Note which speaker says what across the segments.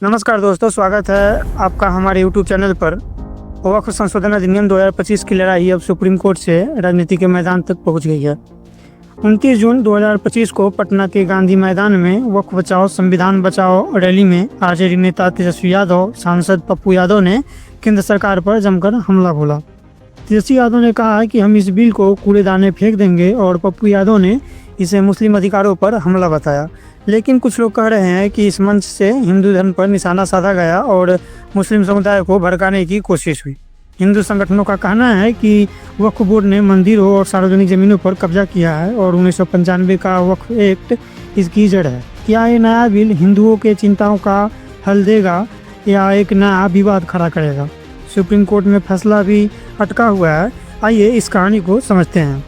Speaker 1: नमस्कार दोस्तों, स्वागत है आपका हमारे YouTube चैनल पर। वक्फ संशोधन अधिनियम 2025 की लड़ाई अब सुप्रीम कोर्ट से राजनीति के मैदान तक पहुंच गई है। 29 जून 2025 को पटना के गांधी मैदान में वक्फ बचाओ संविधान बचाओ रैली में आरजेडी नेता तेजस्वी यादव, सांसद पप्पू यादव ने केंद्र सरकार पर जमकर हमला बोला। तेजस्वी यादव ने कहा कि हम इस बिल को कूड़ेदान में फेंक देंगे और पप्पू यादव ने इसे मुस्लिम अधिकारों पर हमला बताया। लेकिन कुछ लोग कह रहे हैं कि इस मंच से हिंदू धर्म पर निशाना साधा गया और मुस्लिम समुदाय को भड़काने की कोशिश हुई। हिंदू संगठनों का कहना है कि वक्फ बोर्ड ने मंदिरों और सार्वजनिक जमीनों पर कब्जा किया है और 1995 का वक्फ एक्ट इसकी जड़ है। क्या ये नया बिल हिंदुओं के चिंताओं का हल देगा या एक नया विवाद खड़ा करेगा? सुप्रीम कोर्ट में फैसला भी अटका हुआ है। आइए इस कहानी को समझते हैं।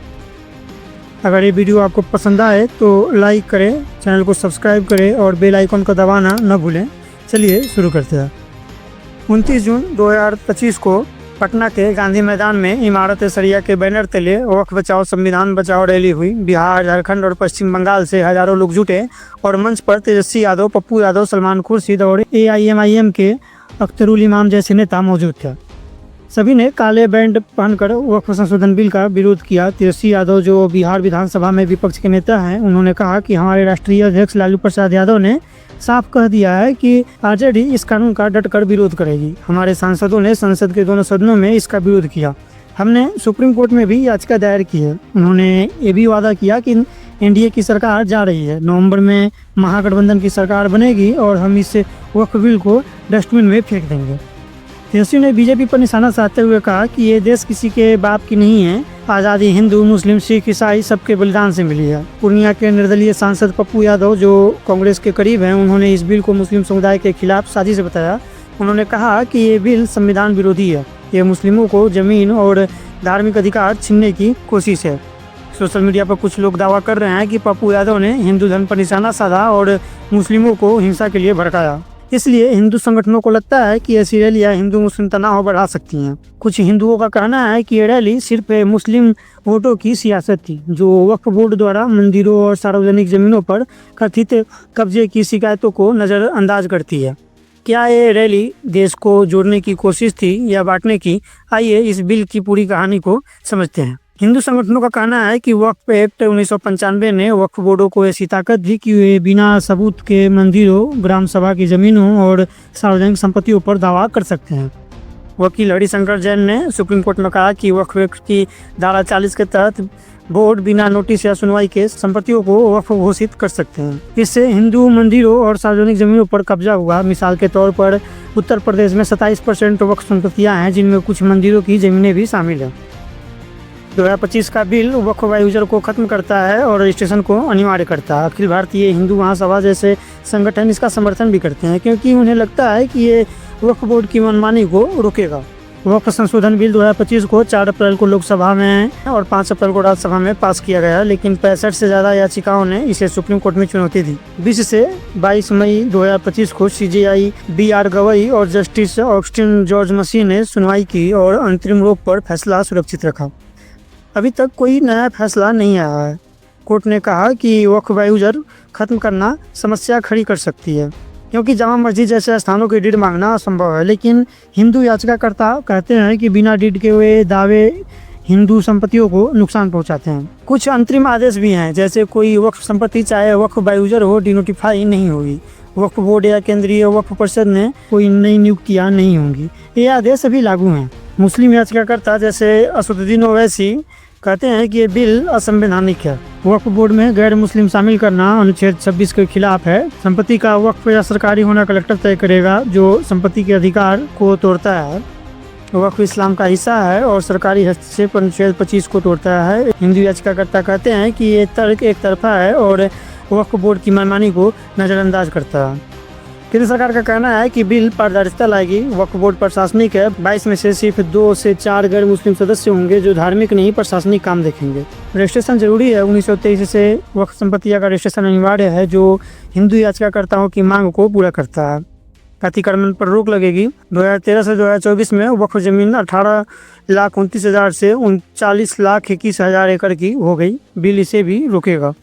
Speaker 1: अगर ये वीडियो आपको पसंद आए तो लाइक करें, चैनल को सब्सक्राइब करें और बेल आइकन को दबाना न भूलें। चलिए शुरू करते हैं। 29 जून 2025 को पटना के गांधी मैदान में इमारत सरिया के बैनर तले वक्फ बचाओ संविधान बचाओ रैली हुई। बिहार, झारखंड और पश्चिम बंगाल से हजारों लोग जुटे और मंच पर तेजस्वी यादव, पप्पू यादव, सलमान खुर्शीद और AIMIM के अख्तरुल इमाम जैसे नेता मौजूद थे। सभी ने काले बैंड पहनकर वक्फ संशोधन बिल का विरोध किया। तेजस्वी यादव, जो बिहार विधानसभा में विपक्ष के नेता हैं, उन्होंने कहा कि हमारे राष्ट्रीय अध्यक्ष लालू प्रसाद यादव ने साफ कह दिया है कि आरजेडी इस कानून का डटकर विरोध करेगी। हमारे सांसदों ने संसद के दोनों सदनों में इसका विरोध किया। हमने सुप्रीम कोर्ट में भी याचिका दायर की है। उन्होंने ये भी वादा किया कि NDA की सरकार जा रही है, नवंबर में महागठबंधन की सरकार बनेगी और हम इस वक्फ बिल को डस्टबिन में फेंक देंगे। तेजस्वी ने बीजेपी पर निशाना साधते हुए कहा कि ये देश किसी के बाप की नहीं है। आज़ादी हिंदू, मुस्लिम, सिख, ईसाई सबके बलिदान से मिली है। पूर्णिया के निर्दलीय सांसद पप्पू यादव, जो कांग्रेस के करीब हैं, उन्होंने इस बिल को मुस्लिम समुदाय के खिलाफ साजिश बताया। उन्होंने कहा कि ये बिल संविधान विरोधी है। ये मुस्लिमों को जमीन और धार्मिक अधिकार छीनने की कोशिश है। सोशल मीडिया पर कुछ लोग दावा कर रहे हैं कि पप्पू यादव ने हिंदू धर्म पर निशाना साधा और मुस्लिमों को हिंसा के लिए भड़काया। इसलिए हिंदू संगठनों को लगता है कि ऐसी रैलियां हिंदू मुस्लिम तनाव बढ़ा सकती हैं। कुछ हिंदुओं का कहना है कि ये रैली सिर्फ मुस्लिम वोटों की सियासत थी, जो वक्फ बोर्ड द्वारा मंदिरों और सार्वजनिक जमीनों पर कथित कब्जे की शिकायतों को नज़रअंदाज करती है। क्या ये रैली देश को जोड़ने की कोशिश थी या बांटने की? आइए इस बिल की पूरी कहानी को समझते हैं। हिंदू संगठनों का कहना है कि वक्फ एक्ट 1995 ने वक्फ बोर्डों को ऐसी ताकत दी कि वे बिना सबूत के मंदिरों, ग्राम सभा की जमीनों और सार्वजनिक संपत्तियों पर दावा कर सकते हैं। वकील हरिशंकर जैन ने सुप्रीम कोर्ट में कहा कि वक्फ एक्ट की धारा 40 के तहत बोर्ड बिना नोटिस या सुनवाई के संपत्तियों को वक्फ घोषित कर सकते हैं। इससे हिंदू मंदिरों और सार्वजनिक जमीनों पर कब्जा हुआ। मिसाल के तौर पर उत्तर प्रदेश में 27% वक्फ संपत्तियाँ हैं, जिनमें कुछ मंदिरों की जमीनें भी शामिल हैं। 2025 का बिल वक्फ वायुजर को खत्म करता है और रजिस्ट्रेशन को अनिवार्य करता है। अखिल भारतीय हिंदू महासभा जैसे संगठन इसका समर्थन भी करते हैं, क्योंकि उन्हें लगता है कि ये वक्फ बोर्ड की मनमानी को रोकेगा। वक्फ संशोधन बिल 2025 को 4 अप्रैल को लोकसभा में और 5 अप्रैल को राज्यसभा में पास किया गया, लेकिन 65 से ज़्यादा याचिकाओं ने इसे सुप्रीम कोर्ट में चुनौती दी। 20 से 22 मई 2025 को CJI BR गवई और जस्टिस ऑगस्टिन जॉर्ज मसीह ने सुनवाई की और अंतरिम रोक पर फैसला सुरक्षित रखा। अभी तक कोई नया फैसला नहीं आया है। कोर्ट ने कहा कि वक्फ वायुजर खत्म करना समस्या खड़ी कर सकती है, क्योंकि जामा मस्जिद जैसे स्थानों की डीड मांगना असंभव है। लेकिन हिंदू याचिकाकर्ता कहते हैं कि बिना डीड के वे दावे हिंदू संपत्तियों को नुकसान पहुंचाते हैं। कुछ अंतरिम आदेश भी हैं, जैसे कोई वक्फ संपत्ति चाहे वक्फ वायुजर हो डिनोटिफाई नहीं होगी। वक्फ बोर्ड या केंद्रीय वक्फ परिषद ने कोई नई नियुक्तियाँ नहीं होंगी। ये आदेश अभी लागू हैं। मुस्लिम याचिकाकर्ता जैसे असदुद्दीन ओवैसी कहते हैं कि ये बिल असंवैधानिक है। वक्फ बोर्ड में गैर मुस्लिम शामिल करना अनुच्छेद 26 के खिलाफ है। संपत्ति का वक्फ या सरकारी होना कलेक्टर तय करेगा। जो संपत्ति के अधिकार को तोड़ता है वक्फ इस्लाम का हिस्सा है और सरकारी हस्तक्षेप अनुच्छेद 25 को तोड़ता है। हिंदू याचिकाकर्ता कहते हैं कि ये तर्क एक तरफा है और वक्फ बोर्ड की मनमानी को नज़रअंदाज करता है। केंद्र सरकार का कहना है कि बिल पारदर्शिता लाएगी। वक्फ बोर्ड प्रशासनिक है। 22 में से सिर्फ 2 से 4 गैर मुस्लिम सदस्य होंगे जो धार्मिक नहीं प्रशासनिक काम देखेंगे। रजिस्ट्रेशन जरूरी है। 1923 से वक्फ संपत्तियों का रजिस्ट्रेशन अनिवार्य है, जो हिंदू याचिकाकर्ताओं की मांग को पूरा करता है। अतिक्रमण पर रोक लगेगी। 2013 से 2024 में वक्फ जमीन 18,29,000 से 39,21,000 एकड़ की हो गई। बिल इसे भी रोकेगा।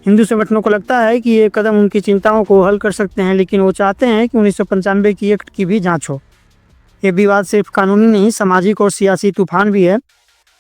Speaker 1: हिंदू संगठनों को लगता है कि ये कदम उनकी चिंताओं को हल कर सकते हैं, लेकिन वो चाहते हैं कि 1995 की एक्ट की भी जांच हो। ये विवाद सिर्फ कानूनी नहीं, सामाजिक और सियासी तूफान भी है।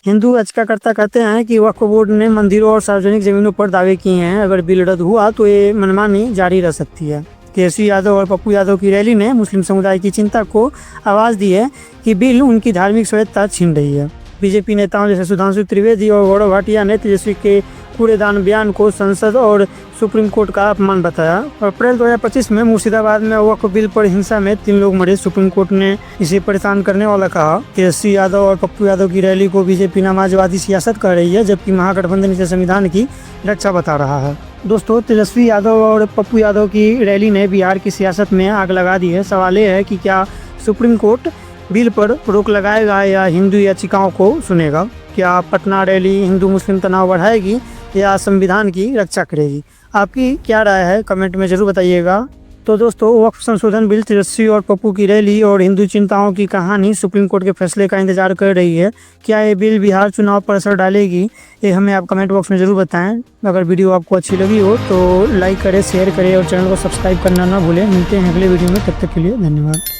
Speaker 1: हिंदू याचिकाकर्ता कहते हैं कि वक्फ बोर्ड ने मंदिरों और सार्वजनिक जमीनों पर दावे किए हैं। अगर बिल रद्द हुआ तो ये मनमानी जारी रह सकती है। केसी यादव और पप्पू यादव की रैली ने मुस्लिम समुदाय की चिंता को आवाज़ दी है कि बिल उनकी धार्मिक स्वायत्तता छीन रही है। बीजेपी नेताओं जैसे सुधांशु त्रिवेदी और गौरव भाटिया ने तेजस्वी के कूड़ेदान बयान को संसद और सुप्रीम कोर्ट का अपमान बताया। अप्रैल 2025 में मुर्शिदाबाद में वक्फ बिल पर हिंसा में 3 लोग मरे। सुप्रीम कोर्ट ने इसे परेशान करने वाला कहा। केसी यादव और पप्पू यादव की रैली को बीजेपी समाजवादी सियासत कर रही है, जबकि महागठबंधन इसे संविधान की रक्षा बता रहा है। दोस्तों, तेजस्वी यादव और पप्पू यादव की रैली ने बिहार की सियासत में आग लगा दी है। सवाल ये है कि क्या सुप्रीम कोर्ट बिल पर रोक लगाएगा या हिंदू याचिकाओं को सुनेगा? क्या पटना रैली हिंदू मुस्लिम तनाव बढ़ाएगी या संविधान की रक्षा करेगी? आपकी क्या राय है, कमेंट में ज़रूर बताइएगा। तो दोस्तों, वक्फ संशोधन बिल, तेजस्वी और पप्पू की रैली और हिंदू चिंताओं की कहानी सुप्रीम कोर्ट के फैसले का इंतजार कर रही है। क्या ये बिल बिहार चुनाव पर असर डालेगी? ये हमें आप कमेंट बॉक्स में ज़रूर बताएं। अगर वीडियो आपको अच्छी लगी हो तो लाइक करें, शेयर करें और चैनल को सब्सक्राइब करना ना भूलें। मिलते हैं अगले वीडियो में, तब तक के लिए धन्यवाद।